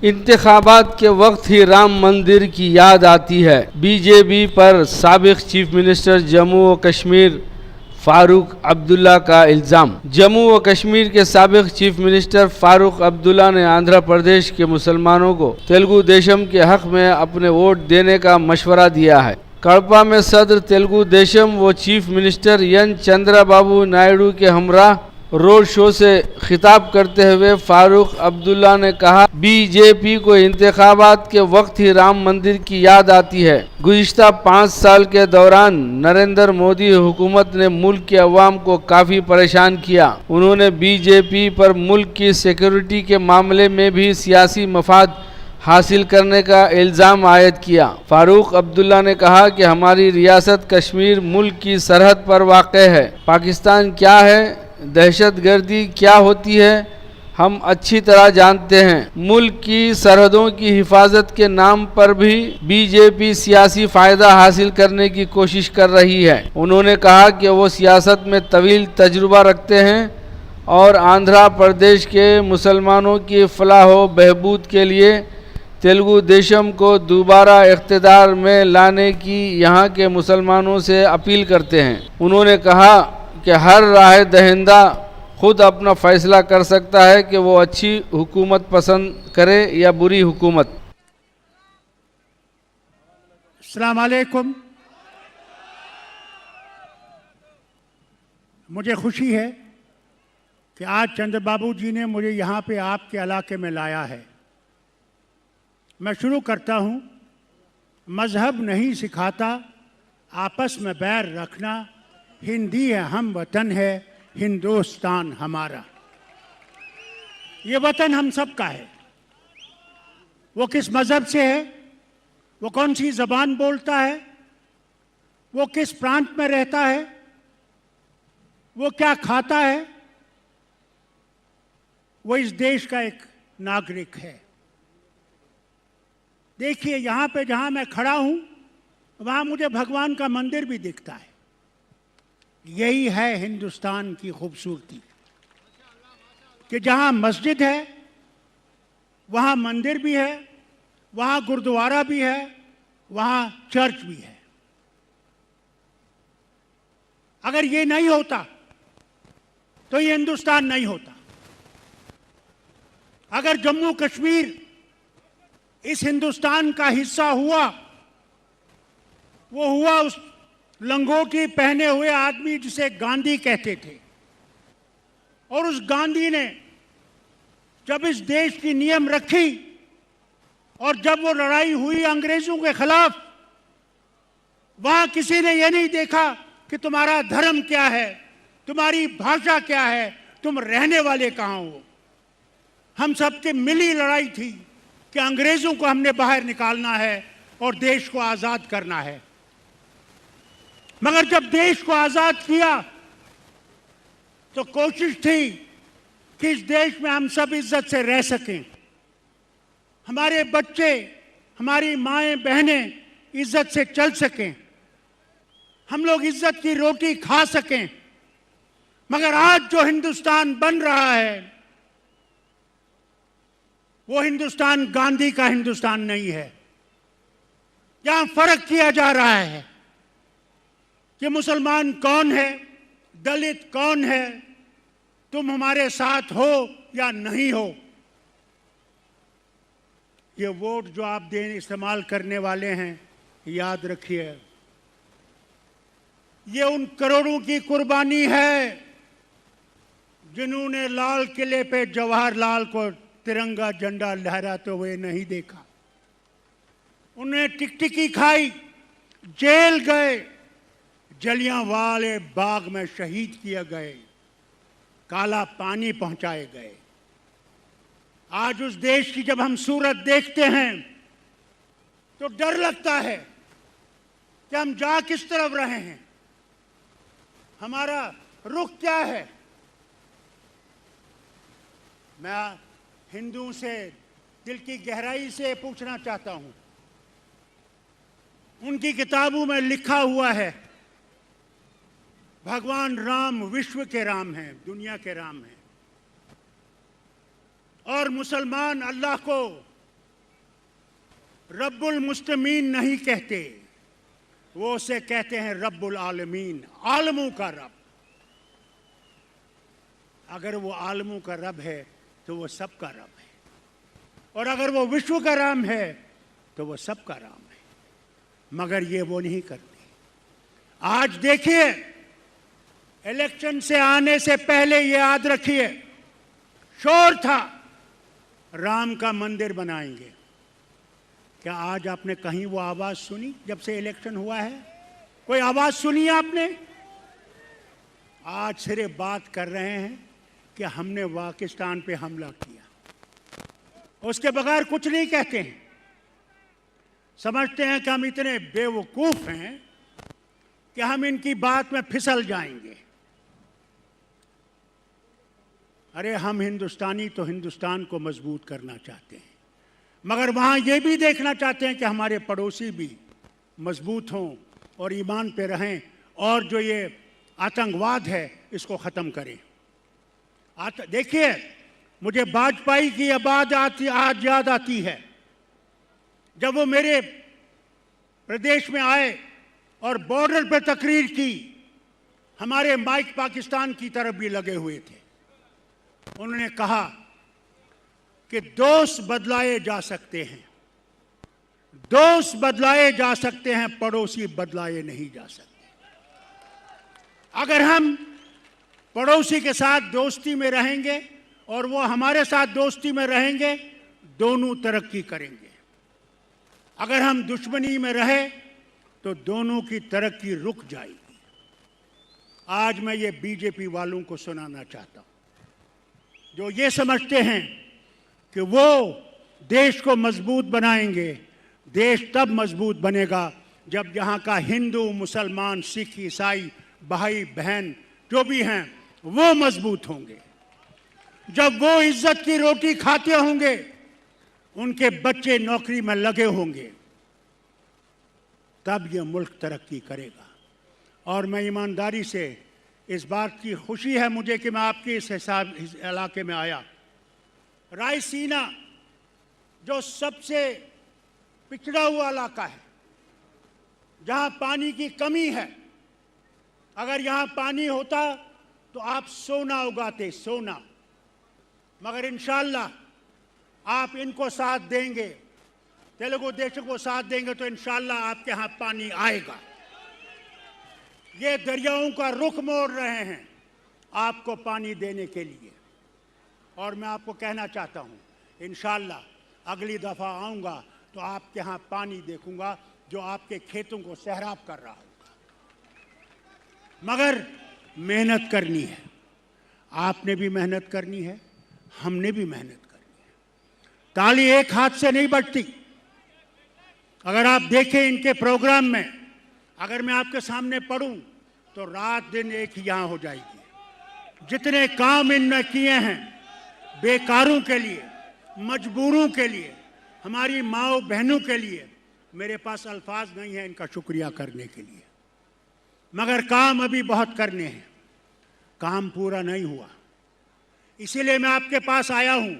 इंतखाबात के वक्त ही राम मंदिर की याद आती है। बीजेपी पर साबिक चीफ मिनिस्टर जम्मू व कश्मीर फारूक अब्दुल्ला का इल्ज़ाम। जम्मू व कश्मीर के साबिक चीफ मिनिस्टर फारूक अब्दुल्ला ने आंध्र प्रदेश के मुसलमानों को तेलुगु देशम के हक में अपने वोट देने का मशवरा दिया है। कड़पा में सदर तेलुगु देशम व chief minister N Chandrababu Naidu के हमरा रोड शो से खिताब करते हुए फारूक अब्दुल्ला ने कहा, बीजेपी को इंतखाबात के वक्त ही राम मंदिर की याद आती है। गुज़िश्ता 5 साल के दौरान नरेंद्र मोदी हुकूमत ने मुल्क के अवाम को काफ़ी परेशान किया। उन्होंने बीजेपी पर मुल्क की सिक्योरिटी के मामले में भी सियासी मफाद हासिल करने का इल्ज़ाम आयद किया। फारूक अब्दुल्ला ने कहा कि हमारी रियासत कश्मीर मुल्क की सरहद पर वाक़ है। पाकिस्तान क्या है, दहशतगर्दी क्या होती है, हम अच्छी तरह जानते हैं। मुल्क की सरहदों की हिफाजत के नाम पर भी बीजेपी सियासी फ़ायदा हासिल करने की कोशिश कर रही है। उन्होंने कहा कि वो सियासत में तवील तजुर्बा रखते हैं और आंध्र प्रदेश के मुसलमानों की फलाह व बहबूद के लिए तेलुगु देशम को दोबारा इख्तिदार में लाने की यहाँ के मुसलमानों से अपील करते हैं। उन्होंने कहा कि हर राय दहिंदा खुद अपना फैसला कर सकता है कि वो अच्छी हुकूमत पसंद करे या बुरी हुकूमत। अस्सलाम वालेकुम। मुझे खुशी है कि आज चंद्रबाबू जी ने मुझे यहाँ पे आपके इलाके में लाया है। मैं शुरू करता हूँ। मज़हब नहीं सिखाता आपस में बैर रखना, हिंदी है हम वतन है हिंदुस्तान हमारा। ये वतन हम सब का है। वो किस मज़हब से है, वो कौन सी ज़बान बोलता है, वो किस प्रांत में रहता है, वो क्या खाता है, वो इस देश का एक नागरिक है। देखिए यहाँ पे जहाँ मैं खड़ा हूँ वहाँ मुझे भगवान का मंदिर भी दिखता है। यही है हिंदुस्तान की खूबसूरती कि जहाँ मस्जिद है वहाँ मंदिर भी है, वहाँ गुरुद्वारा भी है, वहाँ चर्च भी है। अगर ये नहीं होता तो ये हिंदुस्तान नहीं होता। अगर जम्मू कश्मीर इस हिंदुस्तान का हिस्सा हुआ, वो हुआ उस लंगोटी पहने हुए आदमी जिसे गांधी कहते थे। और उस गांधी ने जब इस देश की नियम रखी और जब वो लड़ाई हुई अंग्रेजों के खिलाफ, वहां किसी ने यह नहीं देखा कि तुम्हारा धर्म क्या है, तुम्हारी भाषा क्या है, तुम रहने वाले कहाँ हो। हम सबकी मिली लड़ाई थी कि अंग्रेजों को हमने बाहर निकालना है और देश को आज़ाद करना है। मगर जब देश को आज़ाद किया तो कोशिश थी कि इस देश में हम सब इज्जत से रह सकें, हमारे बच्चे, हमारी माएँ बहनें इज्जत से चल सकें, हम लोग इज्जत की रोटी खा सकें। मगर आज जो हिंदुस्तान बन रहा है वो हिंदुस्तान गांधी का हिंदुस्तान नहीं है। यहां फर्क किया जा रहा है कि मुसलमान कौन है, दलित कौन है, तुम हमारे साथ हो या नहीं हो। ये वोट जो आप इस्तेमाल करने वाले हैं, याद रखिए, ये उन करोड़ों की कुर्बानी है जिन्होंने लाल किले पे जवाहरलाल को तिरंगा झंडा लहराते हुए नहीं देखा। उन्हें टिकटिकी खाई, जेल गए, जलियांवाले बाग में शहीद किए गए, काला पानी पहुंचाए गए। आज उस देश की जब हम सूरत देखते हैं तो डर लगता है कि हम जा किस तरफ रहे हैं, हमारा रुख क्या है। मैं हिंदुओं से दिल की गहराई से पूछना चाहता हूं, उनकी किताबों में लिखा हुआ है भगवान राम विश्व के राम हैं, दुनिया के राम हैं, और मुसलमान अल्लाह को रब्बुल मुस्लिमीन नहीं कहते, वो उसे कहते हैं रब्बुल आलमीन, आलमों का रब। अगर वो आलमों का रब है तो वो सबका रब है, और अगर वो विश्व का राम है तो वो सबका राम है। मगर ये वो नहीं करते। आज देखिए, इलेक्शन से आने से पहले ये याद रखिए, शोर था राम का मंदिर बनाएंगे। क्या आज आपने कहीं वो आवाज सुनी? जब से इलेक्शन हुआ है कोई आवाज सुनी आपने? आज सिर्फ बात कर रहे हैं कि हमने पाकिस्तान पे हमला किया, उसके बगैर कुछ नहीं कहते हैं। समझते हैं कि हम इतने बेवकूफ हैं कि हम इनकी बात में फिसल जाएंगे। अरे हम हिंदुस्तानी तो हिंदुस्तान को मजबूत करना चाहते हैं, मगर वहाँ ये भी देखना चाहते हैं कि हमारे पड़ोसी भी मजबूत हों और ईमान पे रहें, और जो ये आतंकवाद है इसको ख़त्म करें। देखिए, मुझे वाजपेयी की बात आज याद आती है, जब वो मेरे प्रदेश में आए और बॉर्डर पर तकरीर की। हमारे माइक पाकिस्तान की तरफ भी लगे हुए थे। उन्होंने कहा कि दोस्त बदलाए जा सकते हैं, दोस्त बदलाए जा सकते हैं, पड़ोसी बदलाए नहीं जा सकते। अगर हम पड़ोसी के साथ दोस्ती में रहेंगे और वो हमारे साथ दोस्ती में रहेंगे, दोनों तरक्की करेंगे। अगर हम दुश्मनी में रहे तो दोनों की तरक्की रुक जाएगी। आज मैं ये बीजेपी वालों को सुनाना चाहता हूं, जो ये समझते हैं कि वो देश को मजबूत बनाएंगे। देश तब मजबूत बनेगा जब यहाँ का हिंदू, मुसलमान, सिख, ईसाई, भाई बहन जो भी हैं वो मजबूत होंगे। जब वो इज्जत की रोटी खाते होंगे, उनके बच्चे नौकरी में लगे होंगे, तब ये मुल्क तरक्की करेगा। और मैं ईमानदारी से, इस बात की खुशी है मुझे कि मैं आपके इस इलाके में आया। रायसीना जो सबसे पिछड़ा हुआ इलाका है, जहाँ पानी की कमी है, अगर यहाँ पानी होता तो आप सोना उगाते, सोना। मगर इंशाअल्लाह आप इनको साथ देंगे, तेलुगु देशों को साथ देंगे, तो इंशाअल्लाह आपके यहाँ पानी आएगा। ये दरियाओं का रुख मोड़ रहे हैं आपको पानी देने के लिए। और मैं आपको कहना चाहता हूँ, इंशाअल्लाह अगली दफ़ा आऊँगा तो आपके यहाँ पानी देखूँगा जो आपके खेतों को सैराब कर रहा होगा। मगर मेहनत करनी है, आपने भी मेहनत करनी है, हमने भी मेहनत करनी है। ताली एक हाथ से नहीं बजती। अगर आप देखें इनके प्रोग्राम में, अगर मैं आपके सामने पढ़ूं तो रात दिन एक ही यहाँ हो जाएगी। जितने काम इनने किए हैं बेकारों के लिए, मजबूरों के लिए, हमारी माओ बहनों के लिए, मेरे पास अल्फाज नहीं है इनका शुक्रिया करने के लिए। मगर काम अभी बहुत करने हैं, काम पूरा नहीं हुआ। इसीलिए मैं आपके पास आया हूं।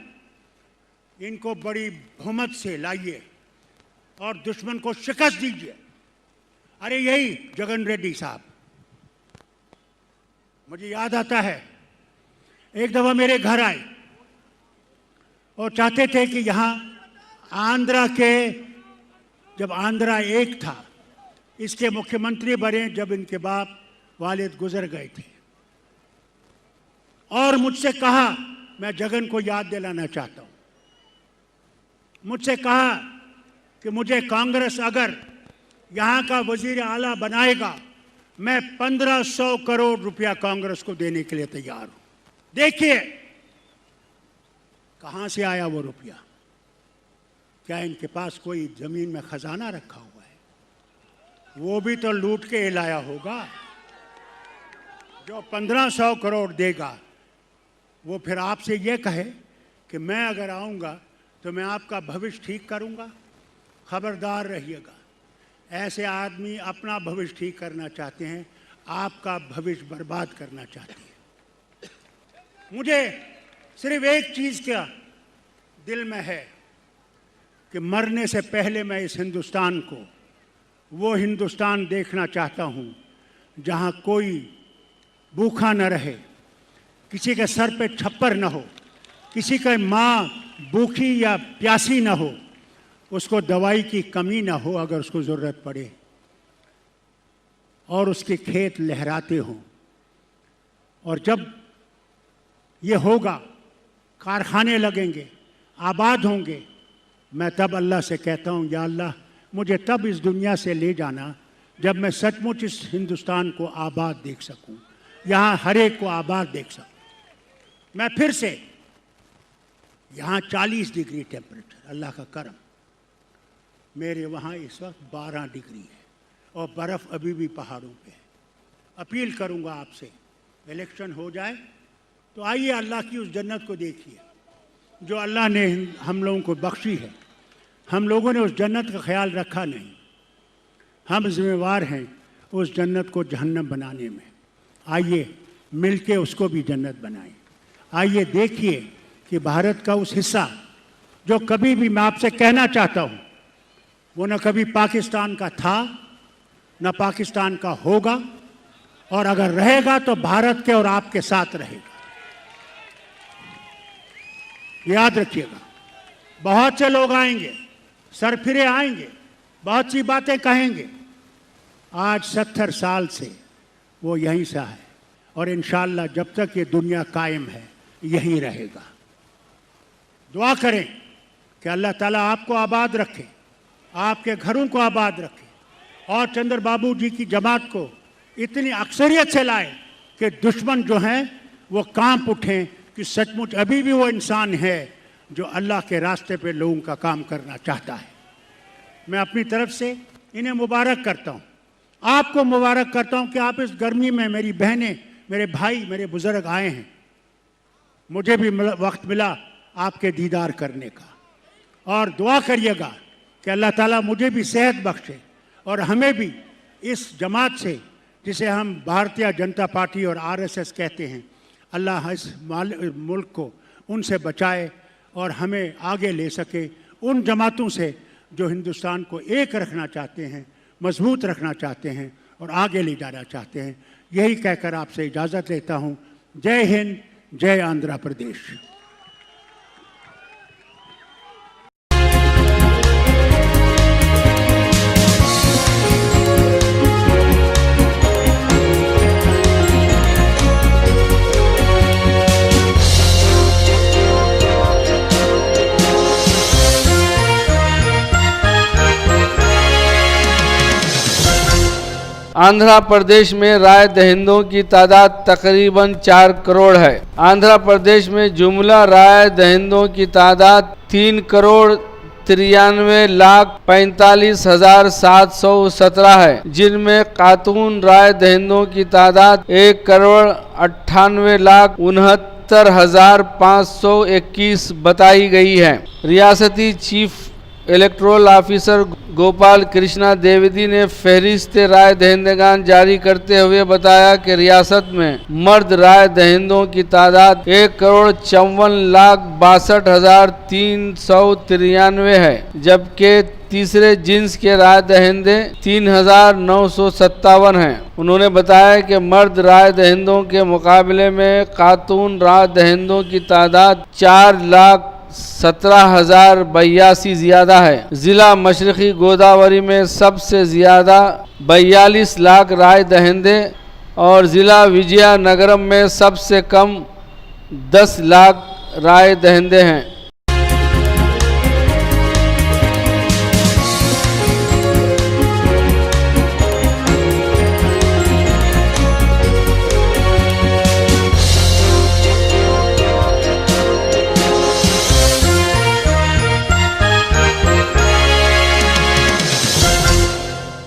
इनको बड़ी बहुमत से लाइए और दुश्मन को शिकस्त दीजिए। अरे यही जगन रेड्डी साहब, मुझे याद आता है एक दफ़ा मेरे घर आए और चाहते थे कि यहाँ आंध्रा के, जब आंध्रा एक था, इसके मुख्यमंत्री बने जब इनके बाप वालिद गुजर गए थे। और मुझसे कहा, मैं जगन को याद दिलाना चाहता हूँ, मुझसे कहा कि मुझे कांग्रेस अगर यहाँ का वजीर आला बनाएगा, मैं 1500 करोड़ रुपया कांग्रेस को देने के लिए तैयार हूँ। देखिए कहाँ से आया वो रुपया। क्या इनके पास कोई जमीन में खजाना रखा हुआ है? वो भी तो लूट के लाया होगा। जो 1500 करोड़ देगा वो फिर आपसे ये कहे कि मैं अगर आऊँगा तो मैं आपका भविष्य ठीक करूँगा। खबरदार रहिएगा, ऐसे आदमी अपना भविष्य ठीक करना चाहते हैं, आपका भविष्य बर्बाद करना चाहते हैं। मुझे सिर्फ एक चीज़ का दिल में है कि मरने से पहले मैं इस हिंदुस्तान को वो हिंदुस्तान देखना चाहता हूँ जहाँ कोई भूखा न रहे, किसी के सर पे छप्पर न हो, किसी का माँ भूखी या प्यासी न हो, उसको दवाई की कमी न हो अगर उसको ज़रूरत पड़े, और उसके खेत लहराते हों। और जब ये होगा, कारखाने लगेंगे, आबाद होंगे, मैं तब अल्लाह से कहता हूँ, या अल्लाह मुझे तब इस दुनिया से ले जाना जब मैं सचमुच इस हिंदुस्तान को आबाद देख सकूँ, यहाँ हर एक को आबाद देख सकूँ। मैं फिर से यहाँ 40 डिग्री टेम्परेचर, अल्लाह का करम, मेरे वहाँ इस वक्त 12 डिग्री है और बर्फ़ अभी भी पहाड़ों पे है। अपील करूँगा आपसे, इलेक्शन हो जाए तो आइए अल्लाह की उस जन्नत को देखिए जो अल्लाह ने हम लोगों को बख्शी है। हम लोगों ने उस जन्नत का ख्याल रखा नहीं, हम जिम्मेवार हैं उस जन्नत को जहन्नम बनाने में। आइए मिलके उसको भी जन्नत बनाएं। आइए देखिए कि भारत का उस हिस्सा जो कभी भी, मैं आपसे कहना चाहता हूँ, वो न कभी पाकिस्तान का था न पाकिस्तान का होगा, और अगर रहेगा तो भारत के और आपके साथ रहेगा, याद रखिएगा। बहुत से लोग आएंगे, सरफिरे आएंगे, बहुत सी बातें कहेंगे। आज 70 साल से वो यहीं से है और इंशाअल्लाह जब तक ये दुनिया कायम है यहीं रहेगा। दुआ करें कि अल्लाह ताला आपको आबाद रखे, आपके घरों को आबाद रखे, और चंद्र बाबू जी की जमात को इतनी अक्सरियत से लाए कि दुश्मन जो हैं वो कांप उठें कि सचमुच अभी भी वो इंसान है जो अल्लाह के रास्ते पे लोगों का काम करना चाहता है। मैं अपनी तरफ से इन्हें मुबारक करता हूँ, आपको मुबारक करता हूँ कि आप इस गर्मी में, मेरी बहनें, मेरे भाई, मेरे बुज़ुर्ग आए हैं। मुझे भी वक्त मिला आपके दीदार करने का, और दुआ करिएगा कि अल्लाह ताला मुझे भी सेहत बख्शे और हमें भी इस जमात से, जिसे हम भारतीय जनता पार्टी और RSS कहते हैं, अल्लाह इस मुल्क को उनसे बचाए और हमें आगे ले सके उन जमातों से जो हिंदुस्तान को एक रखना चाहते हैं, मजबूत रखना चाहते हैं और आगे ले जाना चाहते हैं। यही कहकर आपसे इजाज़त लेता हूँ। जय हिंद, जय आंध्र प्रदेश। आंध्र प्रदेश में राय दहिंदों की तादाद तकरीबन 4 करोड़ है। आंध्र प्रदेश में जुमला राय दहिंदों की तादाद 3,93,45,717 है, जिनमें खातून राय दहिंदों की तादाद 1,98,69,521 बताई गई है। रियासती chief electoral officer Gopal Krishna Dwivedi ने फहरिस्त राय दहिंदगान जारी करते हुए बताया कि रियासत में मर्द राय दहिंदों की तादाद 1,54,62,393 है, जबकि तीसरे जिन्स के राय दहिंदे 3,957 हैं। उन्होंने बताया कि मर्द राय दहिंदों के मुकाबले में खातून राय दहिंदों की तादाद 4,17,082 ज्यादा है। जिला मशरकी गोदावरी में सबसे ज्यादा 42 लाख राय दहिंदे और जिला विजयनगरम में सबसे कम 10 लाख राय दहिंदे हैं।